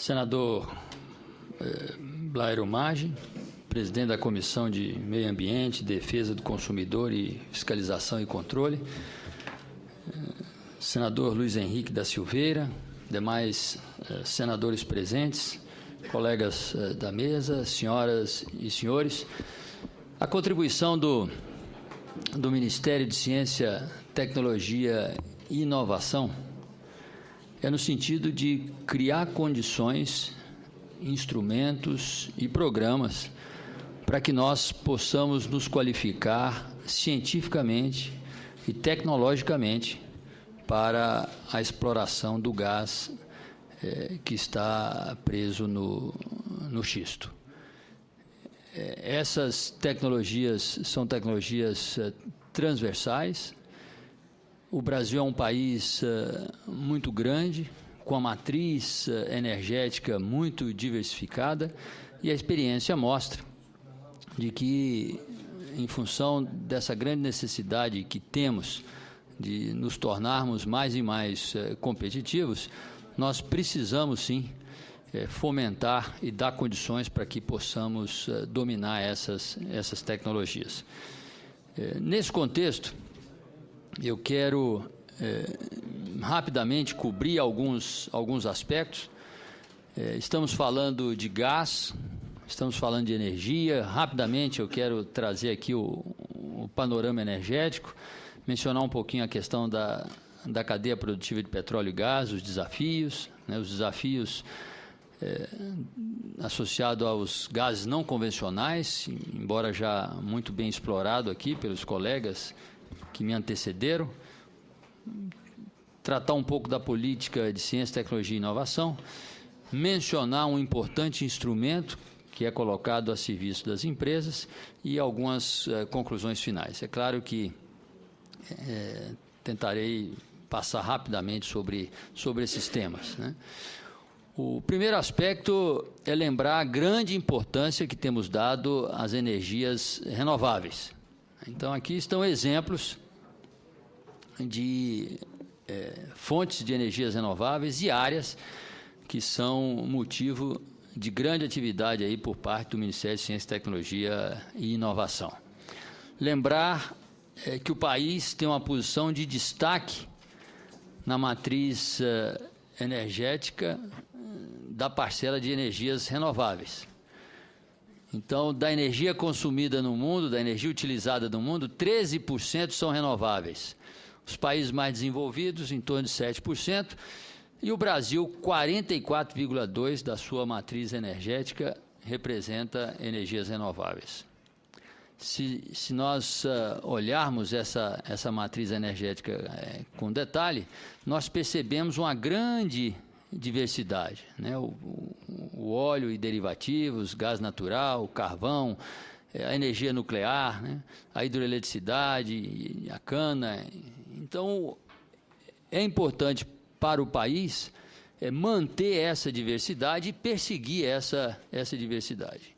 Senador Blairo Maggi, presidente da Comissão de Meio Ambiente, Defesa do Consumidor e Fiscalização e Controle, senador Luiz Henrique da Silveira, demais senadores presentes, colegas da mesa, senhoras e senhores, a contribuição do Ministério de Ciência, Tecnologia e Inovação é no sentido de criar condições, instrumentos e programas para que nós possamos nos qualificar cientificamente e tecnologicamente para a exploração do gás que está preso no xisto. Essas tecnologias são tecnologias transversais. O Brasil é um país muito grande, com a matriz energética muito diversificada, e a experiência mostra de que, em função dessa grande necessidade que temos de nos tornarmos mais e mais competitivos, nós precisamos, sim, fomentar e dar condições para que possamos dominar essas tecnologias. Nesse contexto, eu quero rapidamente cobrir alguns aspectos. Estamos falando de gás, estamos falando de energia. Rapidamente eu quero trazer aqui o panorama energético, mencionar um pouquinho a questão da cadeia produtiva de petróleo e gás, os desafios, os desafios associados aos gases não convencionais, embora já muito bem explorado aqui pelos colegas que me antecederam, tratar um pouco da política de ciência, tecnologia e inovação, mencionar um importante instrumento que é colocado a serviço das empresas e algumas conclusões finais. É claro que tentarei passar rapidamente sobre esses temas, né? O primeiro aspecto é lembrar a grande importância que temos dado às energias renováveis. Então, aqui estão exemplos de fontes de energias renováveis e áreas que são motivo de grande atividade aí por parte do Ministério de Ciência, Tecnologia e Inovação. Lembrar que o país tem uma posição de destaque na matriz energética da parcela de energias renováveis. Então, da energia consumida no mundo, da energia utilizada no mundo, 13% são renováveis. Os países mais desenvolvidos, em torno de 7%, e o Brasil, 44,2% da sua matriz energética representa energias renováveis. Se nós olharmos essa matriz energética com detalhe, nós percebemos uma grande diversidade, né? O óleo e derivativos, gás natural, o carvão, a energia nuclear, né? A hidroeletricidade, a cana. Então, é importante para o país manter essa diversidade e perseguir essa diversidade.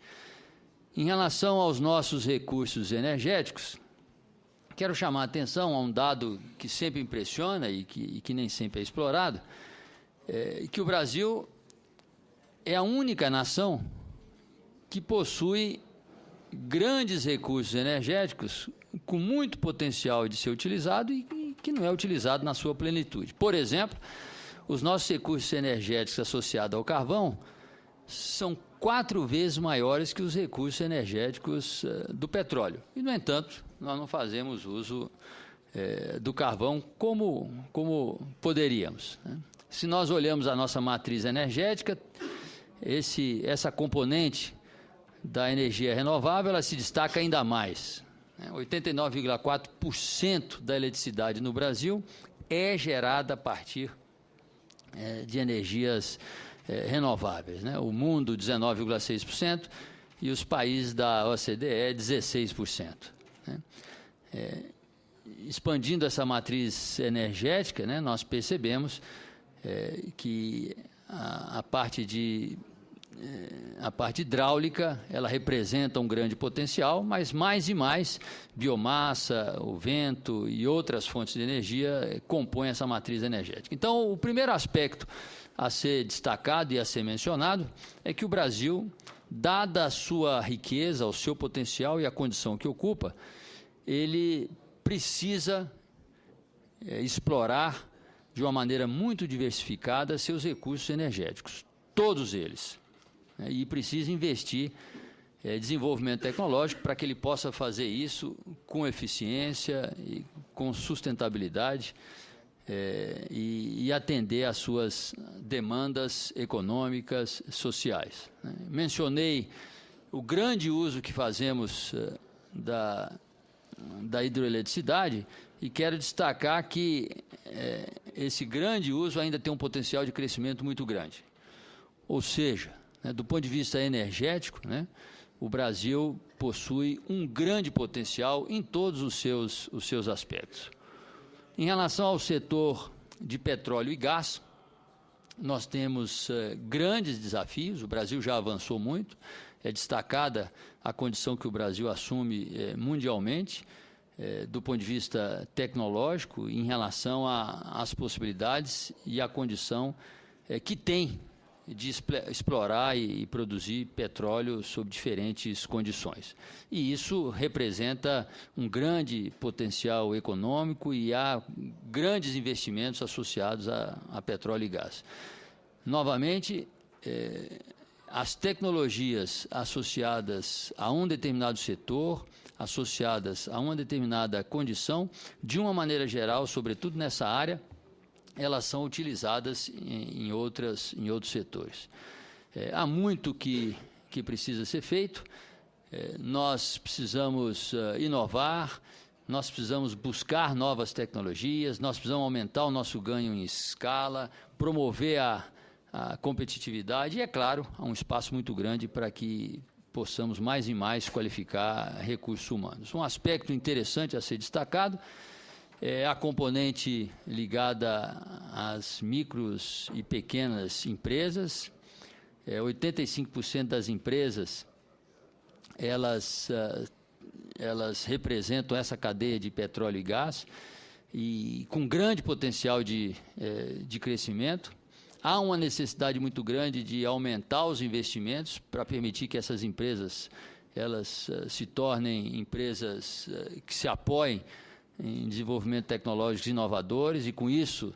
Em relação aos nossos recursos energéticos, quero chamar a atenção a um dado que sempre impressiona e que nem sempre é explorado, que o Brasil é a única nação que possui grandes recursos energéticos com muito potencial de ser utilizado e que não é utilizado na sua plenitude. Por exemplo, os nossos recursos energéticos associados ao carvão são 4 vezes maiores que os recursos energéticos do petróleo. E, no entanto, nós não fazemos uso do carvão como poderíamos, né? Se nós olhamos a nossa matriz energética, essa componente da energia renovável, ela se destaca ainda mais. 89,4% da eletricidade no Brasil é gerada a partir de energias renováveis, né? O mundo, 19,6%, e os países da OCDE, 16%. Né? Expandindo essa matriz energética, né, nós percebemos que a parte hidráulica, ela representa um grande potencial, mas mais e mais biomassa, o vento e outras fontes de energia compõem essa matriz energética. Então, o primeiro aspecto a ser destacado e a ser mencionado é que o Brasil, dada a sua riqueza, o seu potencial e a condição que ocupa, ele precisa explorar de uma maneira muito diversificada seus recursos energéticos, todos eles, e precisa investir em desenvolvimento tecnológico para que ele possa fazer isso com eficiência e com sustentabilidade e atender às suas demandas econômicas, sociais. Mencionei o grande uso que fazemos da hidroeletricidade e quero destacar que esse grande uso ainda tem um potencial de crescimento muito grande. Ou seja, do ponto de vista energético, o Brasil possui um grande potencial em todos os seus aspectos. Em relação ao setor de petróleo e gás, nós temos grandes desafios, o Brasil já avançou muito, é destacada a condição que o Brasil assume mundialmente, do ponto de vista tecnológico, em relação às possibilidades e à condição que tem de explorar e produzir petróleo sob diferentes condições. E isso representa um grande potencial econômico e há grandes investimentos associados a petróleo e gás. Novamente, as tecnologias associadas a um determinado setor, associadas a uma determinada condição, de uma maneira geral, sobretudo nessa área, elas são utilizadas em outros setores. Há muito que precisa ser feito, nós precisamos inovar, nós precisamos buscar novas tecnologias, nós precisamos aumentar o nosso ganho em escala, promover a competitividade e, é claro, há um espaço muito grande para que possamos mais e mais qualificar recursos humanos. Um aspecto interessante a ser destacado é a componente ligada às micros e pequenas empresas. 85% das empresas, elas representam essa cadeia de petróleo e gás e com grande potencial de crescimento. Há uma necessidade muito grande de aumentar os investimentos para permitir que essas empresas elas se tornem empresas que se apoiem em desenvolvimento tecnológicos inovadores e, com isso,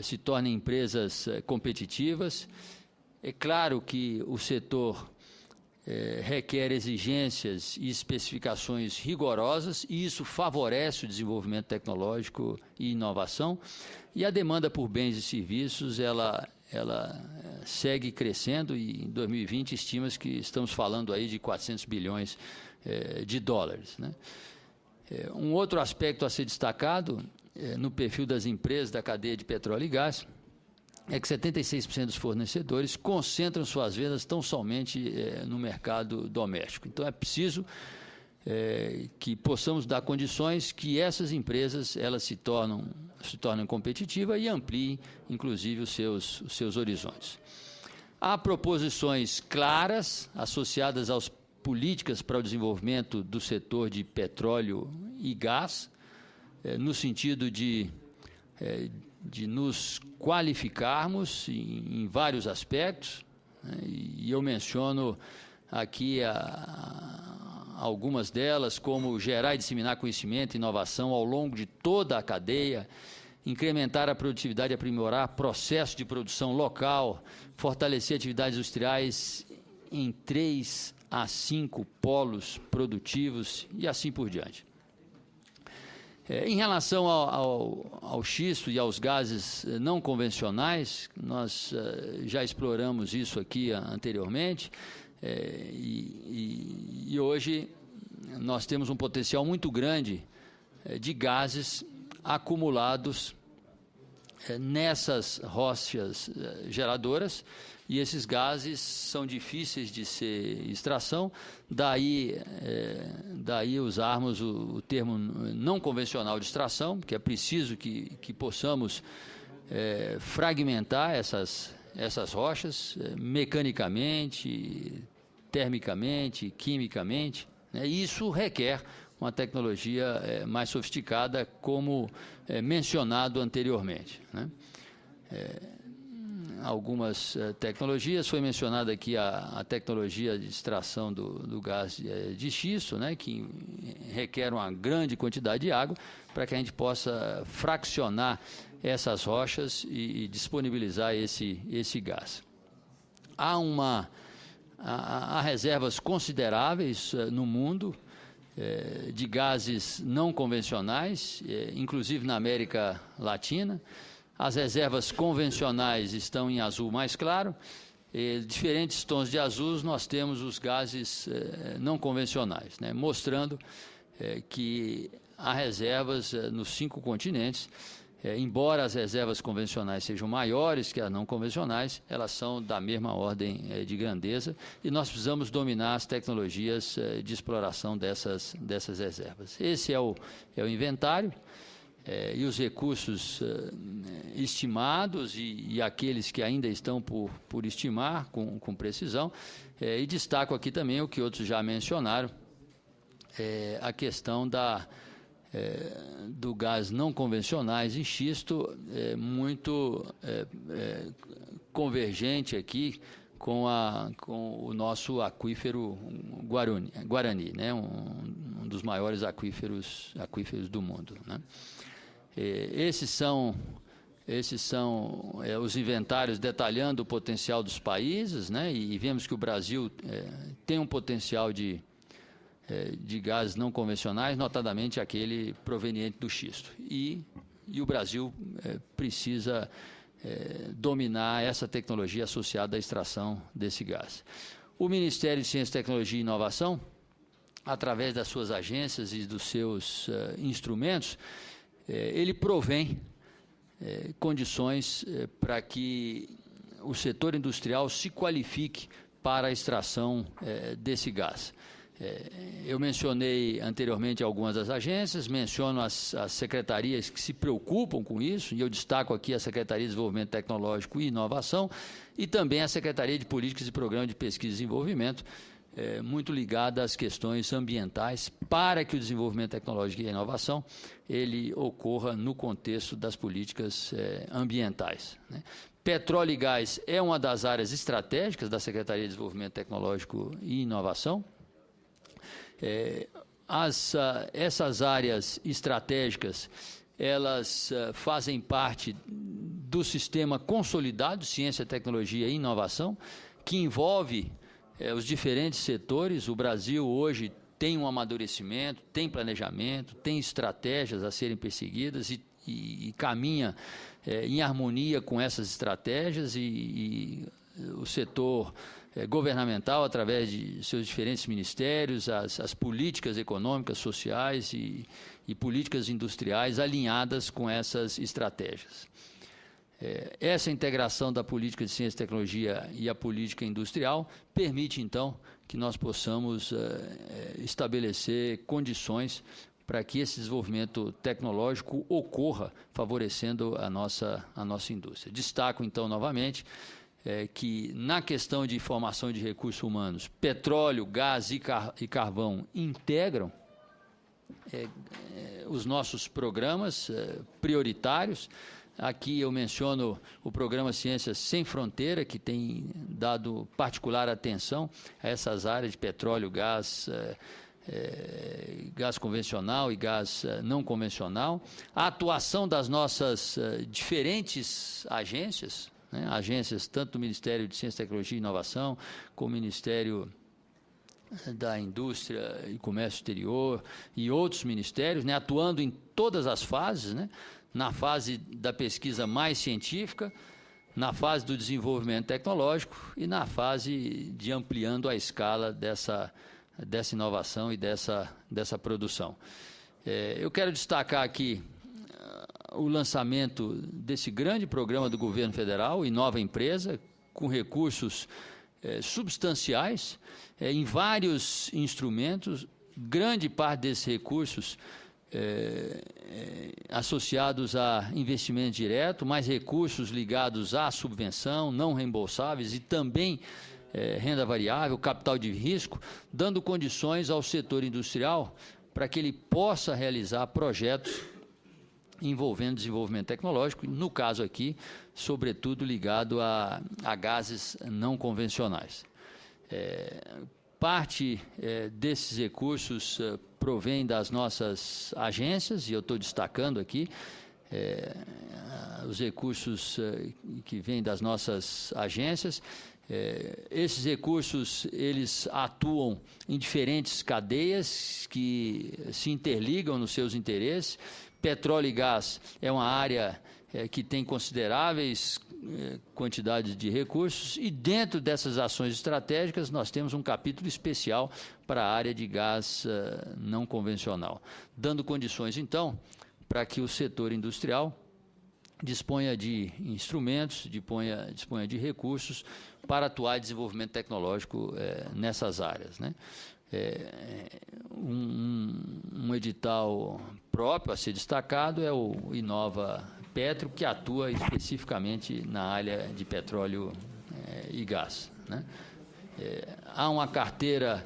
se tornem empresas competitivas. É claro que o setor requer exigências e especificações rigorosas e isso favorece o desenvolvimento tecnológico e inovação. E a demanda por bens e serviços, ela segue crescendo e, em 2020, estima-se que estamos falando aí de 400 bilhões de dólares, Um outro aspecto a ser destacado no perfil das empresas da cadeia de petróleo e gás é que 76% dos fornecedores concentram suas vendas tão somente no mercado doméstico. Então, é preciso que possamos dar condições que essas empresas elas se tornem competitivas e ampliem, inclusive, os seus horizontes. Há proposições claras associadas às políticas para o desenvolvimento do setor de petróleo e gás, no sentido de nos qualificarmos em vários aspectos, e eu menciono aqui algumas delas, como gerar e disseminar conhecimento e inovação ao longo de toda a cadeia, incrementar a produtividade e aprimorar processos de produção local, fortalecer atividades industriais em 3 a 5 polos produtivos e assim por diante. Em relação ao xisto e aos gases não convencionais, nós já exploramos isso aqui anteriormente, e hoje nós temos um potencial muito grande de gases acumulados nessas rochas geradoras, e esses gases são difíceis de ser extração, daí usarmos o termo não convencional de extração, que é preciso que possamos fragmentar essas rochas mecanicamente, termicamente, quimicamente, e isso requer uma tecnologia mais sofisticada, como mencionado anteriormente. algumas tecnologias. Foi mencionada aqui a tecnologia de extração do gás de xisto, né, que requer uma grande quantidade de água para que a gente possa fraccionar essas rochas e disponibilizar esse gás. Há reservas consideráveis no mundo de gases não convencionais, inclusive na América Latina. As reservas convencionais estão em azul mais claro. Diferentes tons de azul nós temos os gases não convencionais, né, mostrando que há reservas nos 5 continentes. Embora as reservas convencionais sejam maiores que as não convencionais, elas são da mesma ordem de grandeza e nós precisamos dominar as tecnologias de exploração dessas reservas. Esse é o inventário. E os recursos estimados e aqueles que ainda estão por estimar com precisão. E destaco aqui também o que outros já mencionaram, a questão do gás não convencionais em xisto, muito convergente aqui com o nosso aquífero Guarani, né, um dos maiores aquíferos do mundo, né. Esses são os inventários detalhando o potencial dos países, né, e vemos que o Brasil tem um potencial de gases não convencionais, notadamente aquele proveniente do xisto. E o Brasil precisa dominar essa tecnologia associada à extração desse gás. O Ministério de Ciência, Tecnologia e Inovação, através das suas agências e dos seus instrumentos, ele provém condições para que o setor industrial se qualifique para a extração desse gás. Eu mencionei anteriormente algumas das agências, menciono as secretarias que se preocupam com isso, e eu destaco aqui a Secretaria de Desenvolvimento Tecnológico e Inovação e também a Secretaria de Políticas e Programas de Pesquisa e Desenvolvimento, muito ligada às questões ambientais, para que o desenvolvimento tecnológico e a inovação ele ocorra no contexto das políticas ambientais, né? Petróleo e gás é uma das áreas estratégicas da Secretaria de Desenvolvimento Tecnológico e Inovação. Essas áreas estratégicas, elas fazem parte do sistema consolidado de ciência, tecnologia e inovação, que envolve os diferentes setores. O Brasil hoje tem um amadurecimento, tem planejamento, tem estratégias a serem perseguidas e caminha em harmonia com essas estratégias e o setor governamental, através de seus diferentes ministérios, as políticas econômicas, sociais e políticas industriais alinhadas com essas estratégias. Essa integração da política de ciência e tecnologia e a política industrial permite, então, que nós possamos estabelecer condições para que esse desenvolvimento tecnológico ocorra, favorecendo a nossa indústria. Destaco, então, novamente, que na questão de formação de recursos humanos, petróleo, gás e carvão integram os nossos programas prioritários. Aqui eu menciono o programa Ciências Sem Fronteira, que tem dado particular atenção a essas áreas de petróleo, gás convencional e gás não convencional. A atuação das nossas diferentes agências, né, agências tanto do Ministério de Ciência, Tecnologia e Inovação, como o Ministério da Indústria e Comércio Exterior e outros ministérios, né, atuando em todas as fases, né, na fase da pesquisa mais científica, na fase do desenvolvimento tecnológico e na fase de ampliando a escala dessa inovação e dessa produção. Eu quero destacar aqui o lançamento desse grande programa do governo federal, Inova Empresa, com recursos substanciais em vários instrumentos, grande parte desses recursos associados a investimento direto, mais recursos ligados à subvenção, não reembolsáveis e também renda variável, capital de risco, dando condições ao setor industrial para que ele possa realizar projetos envolvendo desenvolvimento tecnológico. No caso aqui, sobretudo ligado a gases não convencionais. Parte desses recursos provém das nossas agências, e eu estou destacando aqui os recursos que vêm das nossas agências. Esses recursos, eles atuam em diferentes cadeias que se interligam nos seus interesses. Petróleo e gás é uma área que tem consideráveis quantidades de recursos, e dentro dessas ações estratégicas nós temos um capítulo especial para a área de gás não convencional, dando condições, então, para que o setor industrial disponha de instrumentos, disponha de recursos para atuar em desenvolvimento tecnológico nessas áreas, né? Um edital próprio a ser destacado é o Inova Petro, que atua especificamente na área de petróleo e gás, né? Há uma carteira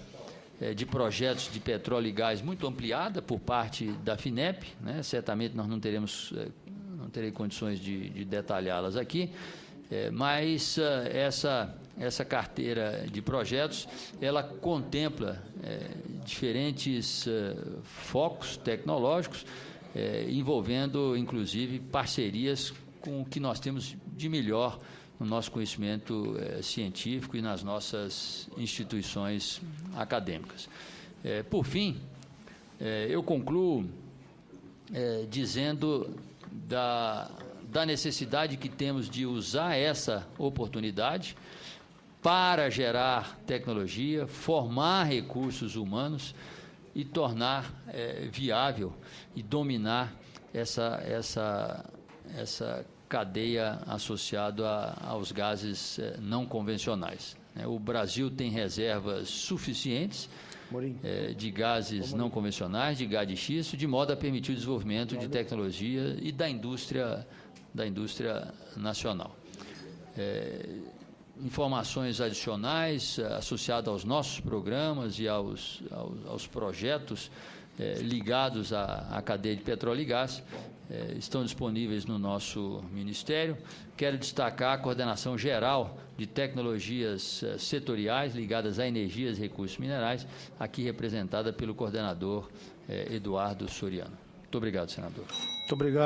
de projetos de petróleo e gás muito ampliada por parte da FINEP, né? Certamente nós não terei condições de detalhá-las aqui, mas essa carteira de projetos, ela contempla diferentes focos tecnológicos, envolvendo, inclusive, parcerias com o que nós temos de melhor no nosso conhecimento científico e nas nossas instituições acadêmicas. Por fim, eu concluo dizendo da necessidade que temos de usar essa oportunidade para gerar tecnologia, formar recursos humanos e tornar viável e dominar essa cadeia associada aos gases não convencionais. O Brasil tem reservas suficientes de gases não convencionais, de gás de xisto, de modo a permitir o desenvolvimento de tecnologia e da indústria nacional. Informações adicionais associadas aos nossos programas e aos projetos ligados à cadeia de petróleo e gás estão disponíveis no nosso Ministério. Quero destacar a coordenação geral de tecnologias setoriais ligadas a energias e recursos minerais, aqui representada pelo coordenador Eduardo Soriano. Muito obrigado, senador. Muito obrigado.